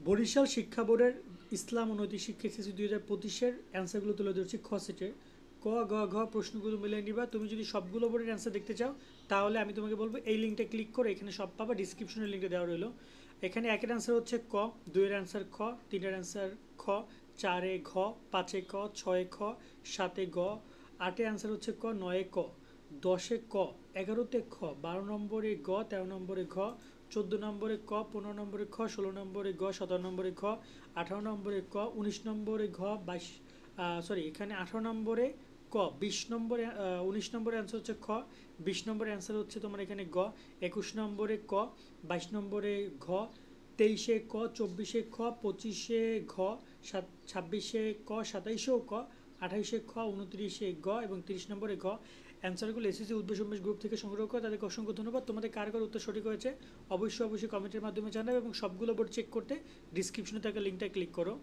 বরিশাল শিক্ষা বোর্ডের ইসলাম ও নৈতিক শিক্ষা এসএসসি 2025-এর অ্যান্সারগুলো তুলে ধরছি খ সেটের। ক গ ঘ প্রশ্নগুলো মিলিয়ে নিবা। তুমি যদি সবগুলো বোর্ডের অ্যান্সার দেখতে চাও তাহলে আমি তোমাকে বলবো এই লিঙ্কটা ক্লিক করে এখানে সব পাবা, ডিসক্রিপশনের লিঙ্কে দেওয়া রইলো। এখানে একের অ্যান্সার হচ্ছে ক, দুইয়ের অ্যান্সার খ, তিনের অ্যান্সার খ, চারে ঘ, পাঁচে ক, ছয়ে খ, সাতে গ, আটে অ্যান্সার হচ্ছে ক, নয়ে ক, দশে ক, এগারোতে খ, 12 নম্বরে গ, 13 নম্বরে ঘ, 14 নম্বরে ক, 15 নম্বরে খ, 16 নম্বরে গ, 17 নম্বরে ঘ, 18 নম্বরে ক, 19 নম্বরে ঘ, 22 এখানে 18 নম্বরে ক, 20 নম্বরে 19 নম্বরে অ্যান্সার হচ্ছে খ, 20 নম্বরে অ্যান্সার হচ্ছে তোমার এখানে গ, 21 নম্বরে ক, 22 নম্বরে ঘ, 23-এ ক, 24-এ খ, 25-এ ঘ, 26-এ ক, 27-এও ক, 28-এ খ, 29-এ গ এবং 30 নম্বরে ঘ। অ্যান্সারগুলো এসএসসি উদ্বেশ উন্মেষ গ্রুপ থেকে সংগ্রহ করে। তাদেরকে অসংখ্য ধন্যবাদ। তোমাদের কার কার উত্তর সঠিক হয়েছে অবশ্যই কমেন্টের মাধ্যমে জানাবে এবং সবগুলো বোর্ড চেক করতে ডিসক্রিপশনে থাকা লিঙ্কটা ক্লিক করো।